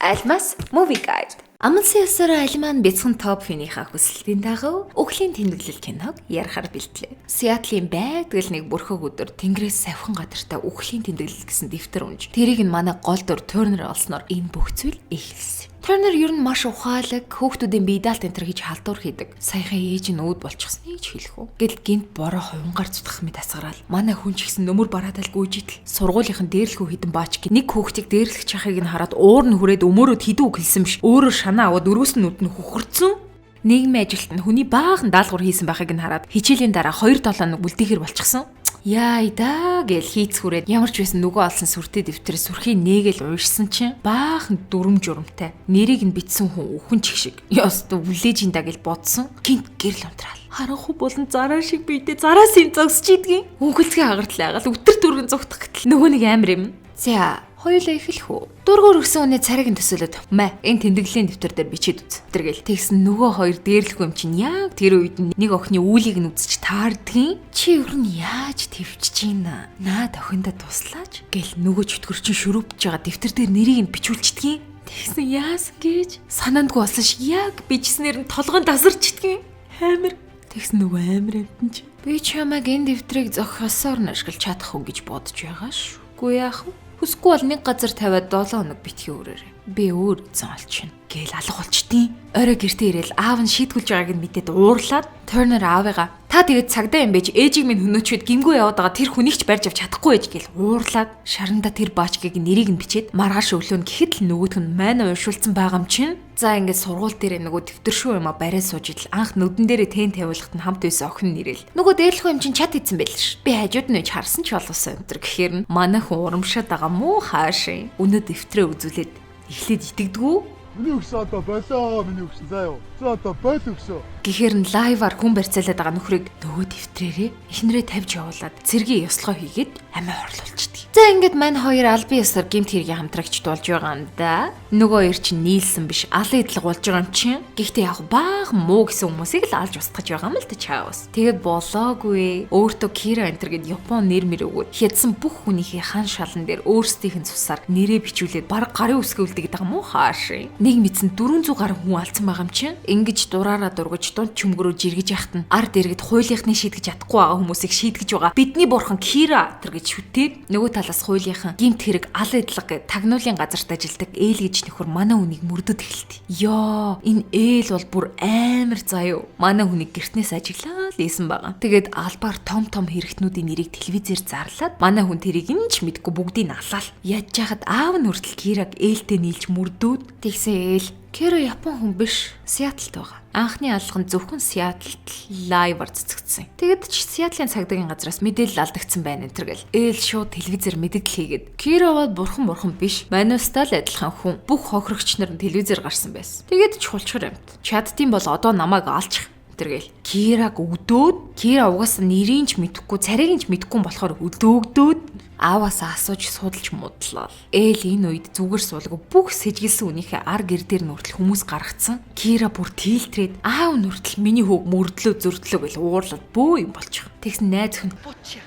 Альмас Movie Guide. Амлсан ёсоор альман бяцхан топ финийхаа хүсэлтийн дагуу Үхлийн тэмдэглэл киног ярихаар бэлтлээ. Сиатлийн байдаг нэг бүрхэг өдөр Тэнгэрээс савхан гадартай Үхлийн тэмдэглэл гэсэн дэвтэр унж тэрийг нь манай гол дүр Turner олсноор энэ бүх зүйл эхэлсэн. Turner ер нь маш ухаалаг, хүүхдүүдийн бие даалт энтер хийж халдвар хийдэг. Саяхан ээж нь өөд болчихсныг ч хэлэх үү. Гэтэл гинт бороо хувингаар зүтгэх мэт асгараал. Манай хүн ч гэсэн нөмөр бараадал гүйжидэл. Сургуулийнхан дээрлэхүү хідэн баач гэ нэг хүүхдийг дээрлэх чахыг нь хараад уур нь хүрээд өмөрөд хідүү хэлсэн биш. Өөрөөр шанаа аваад өрөөс нь нүд нь хөхөрцөн. Нийгмийн ажилт нь хүний баахан даалгавар хийсэн байхыг нь хараад хичээлийн дараа 2-7 хоног үлдээхэр болчихсон. Яа идаа гэл хийцгүүрээд ямар ч байсан нөгөө олсон сүртэй дэвтэр сүрхий нээгээл уйшсан чинь баахан дүрм журамтай нэрийг нь бичсэн хүн өхөн чих шиг ёстой үлээж инда гэл бодсон гинт гэрэл унтраал харанху болон зараа шиг бийдээ зараасан зогсч идгийн өнхөлцгийн хагартлаа гал өтөр дүргэн зүгтах гэтэл нөгөө нэг амир юм. За хоёулаа эхлэх үү. Дургуур өгсөн үнэ царайг нь төсөөлөд мэ энэ тэмдэглэлийн дэвтэр дээр бичээд үз. Тэргээл тэгсэн нөгөө хоёр дээрлэхгүй юм чинь яг тэр үед нэг охины үүлийг нь үзэж таардгийн чи ер нь яаж твчж гинэ. Наад охиндоо туслаач гэл нөгөө чөтгөр чинь шүрүүпж байгаа дэвтэр дээр нэрийг нь бичүүлчихдгийн. Тэгсэн яасан гэж санаандгүй болсон ш яг бичснээр нь толгойн тасарчдгийн. Амир тэгсэн нөгөө амир амтэн чи би чамайг энэ дэвтрийг зохиосоор нь ашиглаж чадах уу гэж бодож байгаа шүү. Үгүй яах вэ? Хүсгүй бол нэг газар тавиад 7 хоног битгий өрөөрэй. Би өөр эзэн олчихно. Гээл алга болчтیں۔ Орой гэртээ ирээл аав нь шийтгүүлж байгааг нь мэдээд уурлаад Turner аавыгаа та тэгээд цагдаа юм байж ээжийг минь хөнөөчөд гимгүй яваад байгаа тэр хүнийг ч барьж авч чадахгүй байж гээл уурлаад шаранда тэр баачгийг нэрийг нь бичээд маргааш өглөө нь гэхэд л нөгөөх нь маань уушуулсан байгаа юм чинь. За ингээд сургууль дээр нөгөө дэвтэр шүү юм а барай сууж идэл анх нүдэн дээрээ тэн тавиулахт нь хамт байсан охин нэрэл. Нөгөө дээрлэх юм чинь чат хийсэн байл ш. Би хажууд нь харсан ч боловсон өнтер гэхээр нь манай хүн урамшаад байгаа муу хаашаа. Өнөө дэвтрээ үзүүлээд эхлээд итгэдэггүй. Миний өгсөн одоо болоо миний өгсөн заа юу. За одоо бойл өгсөн. Гэхээр нь лайваар хүн барьцаалаад байгаа нөхрийг нөгөө дэвтрээрээ эхнэрээ тавьж явуулаад цэргийн ёслогоо хийгээд амиа хорлуулчихдаг. За ингээд мань хоёр албан ёсоор гэмт хэргийн хамтрагч болж байгаа юм да. Нөгөө хоёр чинь нийлсэн биш алын эдлэг болж байгаа юм чинь. Гэхдээ яг баахан муу гэсэн хүмүүсийг л алж устгаж байгаа юм л та чаавс. Тэгээд болоогүй. Өөртөө Кира энтер гээд Япон нэр мэр өгөөд хядсан бүх хүнийхээ хан шалан дээр өөрсдийнх нь цусаар нэрээ бичүүлээд баг гарын үсгээ үлдээгээд байгаа мó хаашаа. Нэг мэдсэн 400 гаруй хүн алдсан байгаа юм чинь. Ингэж дураараа дургаж дунд чөмгөрөө жиргэж яхад нь ард иргэд хуулийнхны шийдгэж чадахгүй байгаа хүмүүсийг шийдгэж байгаа. Бидний бурхан Кира тэр гэж шүтээд нөгөө талаас хуулийнхан гимт хэрэг ал эдлэг гэд тагнуулын газарт ажилдаг ээл гэж нөхөр манай хүнийг мөрдөд эхэлтий. Ёо энэ ээл бол бүр амар заяо. Манай хүнийг гэртнээс ажиглаад ийсэн байгаа. Тэгээд албаар том хэрэгтнүүдийн нэрийг телевизээр зарлаад манай хүн тэрийг нь ч мэдгүй бүгдийг нь алаал. Яаж яхад аав нь хүртэл Кираг ээлтэй нийлж мөрдөөд тэгсэн ээл Кира Япон хүн биш, Сиатлд байгаа. Анхны алган зөвхөн Сиатлд лайваар цэцэгдсэн. Тэгэд ч Сиатлийн цагдаагийн газраас мэдээлэл алдагдсан байна энэ гэл. Ээл шууд телевизээр мэдээлэл хийгээд Кира бол бурхан биш, манустай л адилхан хүн. Бүх хохирогч нар нь телевизээр гарсан байсан. Тэгэд ч хулчгар амт. Чаддсан бол одоо намайг алчих. Тэргээл Кираг өгдөөд Кира угаасаа нэрийг ч мэдэхгүй, царайг ч мэдэхгүй болохоор өдөөгдөөд ааваасаа асууж судалж мудлаа. Ээл энэ үед зүгээр суулгүй бүх сэжгэлсэн үнийхээ ар гэр дээр нүртэл хүмүүс гаргацсан. Кира бүр тийлтрээд аав нүртэл миний хөг мөрдлөө зөрдлөө гэл уурлаад бөө юм болчих. Тэгсэн найз хүн бууч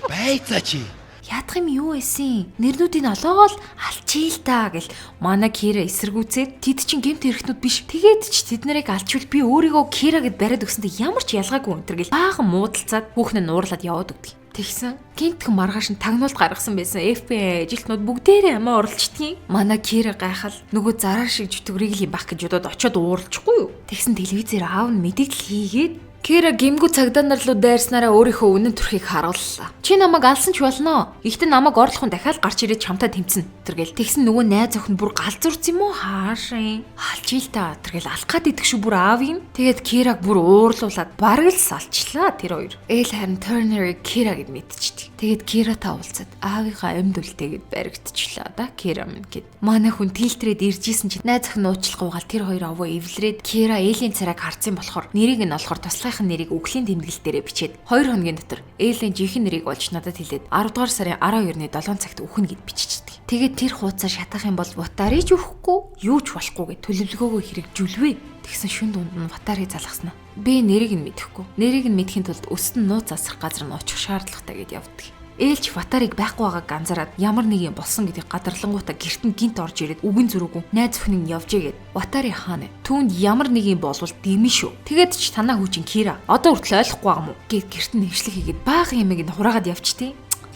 Байцаа чи. яадах юм юу эсэн? Нэрнүүдийн олоол алчий л та гэл манай Кира эсэргүүцээд тэд чин гэмт хэрэгтнүүд биш. Тэгээд ч тэд нарыг алчвал би өөрийгөө Кира гэд бариад өгсөндөө ямар ч ялгаагүй өнтер гэл баахан муудалцаад хүүхнээ нуурлаад яваад өгдөг. Тэгсэн гинтхэн маргааш нь тагнуулт гаргасан байсан FBI ажилтнууд бүгдээрээ амиа орлчдгийн. Манай Кира гайхал нөгөө зараа шиг жүтгэрийг л юм бах гэж бодоод очиод ууралчихгүй юу. Тэгсэн телевизээр аав нь мэдээлэл хийгээд Кира гимгүү цагдаа нар руу дайрснараа өөрийнхөө үнэн төрхийг харууллаа. Чи намайг алсан ч болно. Ихтэн намайг орлохын дахиад гарч ирээд чамтай тэмцэн. Тэргээл тэгсэн нөгөө найз охин бүр галзуурц юм уу хаашаа. Алчил та тэргээл алах гад идэх шүү бүр аав юм. Тэгээд Кираг бүр уурлуулад бараг л салчлаа тэр хоёр. Ээл харин Turner-ыг Кира гэд мэдчихдэг. Тэгээд Киратай уулзаад аавынхаа амьд үлдээгээд баригдчихлаа да Кира минь гэд. Манай хүн тилтрээд ирж исэн чинь найз охин уучлахгүйгаал тэр хоёр овоо эвлэрээд Кира ээлийн царайг харцсан болохоор нэрийг нь олохоор туслахын нэрийг Үхлийн тэмдэглэл дээрээ бичээд 2 хоногийн дотор ээлийн жинхэнэ нэрийг олж надад хэлээд 10 дугаар сарын 12-ны 7 цагт үхнэ гэд биччихдэг. Тэгээд тэр хуудасаа шатах юм бол Ватарич өгөхгүй юу ч болохгүй гэд төлөвлөгөөгөө хэрэгжүүлвэ. Тэгсэн шүн дунд нь Ватари залгасан аа. Би нэрийг нь мэдэхгүй. Нэрийг нь мэдхийн тулд өссөн нууц засах газар нь очих шаардлагатай гэд явдаг. Ээлж Ватарыг байхгүй байгааг анзаараад ямар нэг юм болсон гэдгийг гадарлангуудаа гэрт нь гинт орж ирээд үгэн зүрүүгүн найз өхний нь явж игээд Ватари хаана түүнд ямар нэг юм болвол дэмэн шүү. Тэгээд ч танаа хүүчин Кира одоо хүртэл ойлгохгүй байгаа юм уу гэд гэрт нь нэвшлэг хийгээд баахан юмыг нь хураагаад явчтیں۔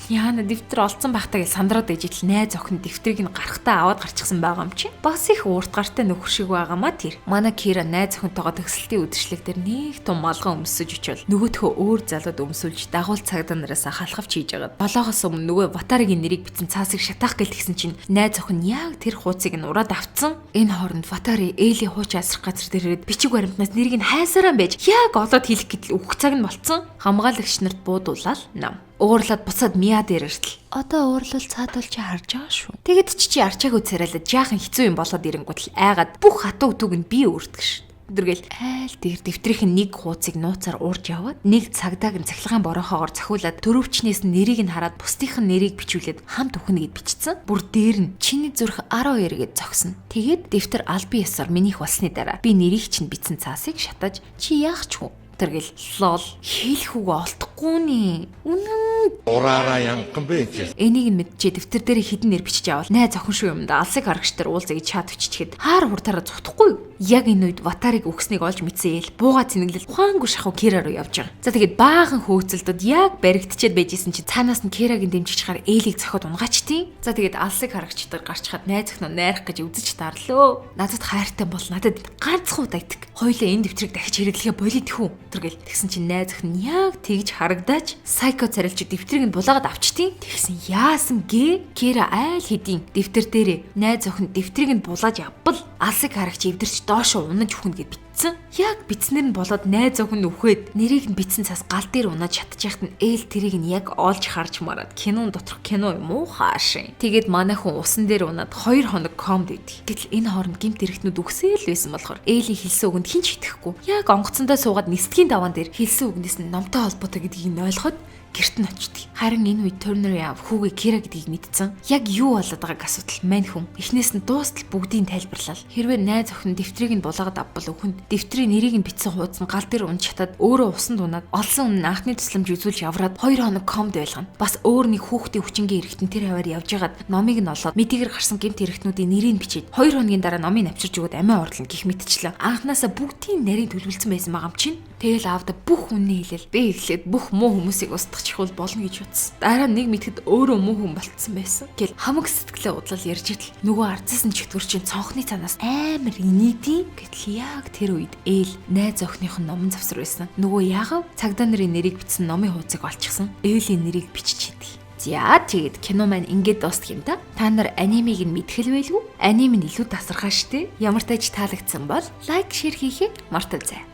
Яна дэвтэр олцсон байхтаа гэж сандраад ижил найз охин дэвтрийг нь гарахтаа аваад гарчихсан байгаа юм чи. Бас их уурт гартай нөхөр шиг байгаамаа тэр. Манай Кира найз охинтойгоо төгсөлтийн үдшилэг дээр нэг том малган өмсөж очивол нөгөөдхөө өөр залууд өмсүүлж дагуул цагдаа нараас халахвч хийж агаад болоогоос өмнө нөгөө Ватаригийн нэрийг бичсэн цаасыг шатаах гэлтгсэн чинь найз охин яг тэр хууцыг нь ураад авцсан. Энэ хооронд Ватари Эйлийн хууч асрах газар дээр ирээд бичиг баримтнаас нэрийг нь хайсараа байж яг олоод хэлэх гэтэл үхэх цаг нь болцсон. Хамгаалагч нарт буудуулаад нам уурлаад буцаад Миа дээр иртэл. Одоо уурлал цаадуул чи харж байгаа шүү. Тэгэд чи арчаагүй царайлаад жаахан хэцүү юм болоод ирэнгүүт л айгаад бүх хатуу үтүг нь би өөртөг ш. Өдөргээл айл дээр дэвтрийн нэг хууцыг нууцаар уурж яваад нэг цагдааг нь цахилгаан борохоогоор цахиулаад төрөвчнээс нэрийг нь хараад бусдынх нь нэрийг бичүүлээд хамт үхнэ гэд бичсэн. Бүр дээр нь чиний зүрх 12 гэд зогсно. Тэгээд дэвтэр албан ёсоор минийх болсны дараа би нэрийг чинь бичсэн цаасыг шатаж чи яах ч хүү тэргэл лол хийх үгүй олдохгүй нэ. Үнэн ураараа янган бэ гэж. Энийг нь мэдчихээ дэвтэр дээр хідэн нэр бичиж авал найз охин шүү юм да алсыг харагч нар уулзыг чат өччихэд хаар хурдаараа зүхдахгүй юу? Яг энэ үед Ватарыг өгснийг олж мэдсэн ээл бууга цэнэглэл ухаангүй шахуу Кира руу явж байгаа. За тэгээд баахан хөөцөлдөд яг баригдчихэд байжсэн чи цаанаас нь Кирагийн дэмжиж чахаар ээлийг зохиод унгаачтیں۔ За тэгээд алсыг харагч нар гарч хаад найз охиноо найрах гэж үзэж тарлөө. Надад хайртай бол надад ганцхан удаа итг. Хоёлаа энэ дэвтрийг дахиж хэрэглэхэ болид хүү. Тэргээл тэгсэн чинь найз охин яг тэгж харагдааж сайко царилч дэвтрийг нь булаагаад авчтیں۔ Тэгсэн яасан гээ? Кира айл хэдийн дэвтэр дээрээ найз охин дэвтрийг нь булааж явбал алсыг харагч эвдэрч доошо унаж үхнэ гэд бичсэн. Яг бичснэр нь болоод найз охин үхээд нэрийг нь бичсэн цаас гал дээр унаад шатчихт нь ээл тэрийг нь яг олж харж мараад кинон доторх кино юм уу хаашийн. Тэгээд манай хүн усан дээр унаад 2 хоног комд идэв. Гэтэл энэ хооронд гимт эрэхтнүүд үгсээл байсан болохоор ээлийн хэлсэн үгэнд хинч итгэхгүй. Яг онгоцондоо суугаад нисдгийн даваан дээр хэлсэн үгнээс нь номтой холбоотой гэдгийг нь ойлгоход гэрт нь очдөг. Харин энэ үед Turner яв хүүгээ Кира гэдгийг мэдсэн. Яг юу болоод байгааг асуудал мань хүн. Эхнээс нь дуустал бүгдийг тайлбарлал. Хэрвээ найз охин дэвтрийг нь булаагаад авбал өхөн дэвтрийн нэрийг нь бичсэн хуудас нь гал дээр унж чатаад өөрөө усанд унаад олсон өмнө анхны тусламж үзүүлж явраад 2 хоног комд байлгана. Бас өөр нэг хүүхдийн хүчингийн эргэтэн тэр хаваар явж байгаад номыг нь олоод мэдээгээр гарсан гэмт эргэтнүүдийн нэрийг бичээд 2 хоногийн дараа номыг авчирч өгөөд амиа орлно гэх мэтчлээ. Анханасаа бүгдийн нарийн төлөвлөсөн байсан байгаа юм чинь. Тэгэл аавда бүх үнний хэлэл. Би эхлээд бүх муу хүмүүсийг устгах чихвэл болно гэж утсан. Дараа нэг мэдхэд өөрөө муу хүн болцсон байсан. Гэл хамаг сэтгэлээ удлал ярьж идэл нөгөө ардсан чөтгөр чинь цонхны цанаас амар инээдий. Гэтэл яг тэр үед ээл найз охиных нь номон завсар байсан. Нөгөө яагав цагдаа нарын нэрийг бичсэн номын хуудсыг олчихсан. Ээлийн нэрийг бичиж идэв. За тэгээд кино маань ингээд дуусах юм да. Та нар анимыг нь мэдхэл байлгүй? Аним нь илүү тасархаа штэ. Ямар тач таалагдсан бол лайк, шеэр хийхээ мартаоцай.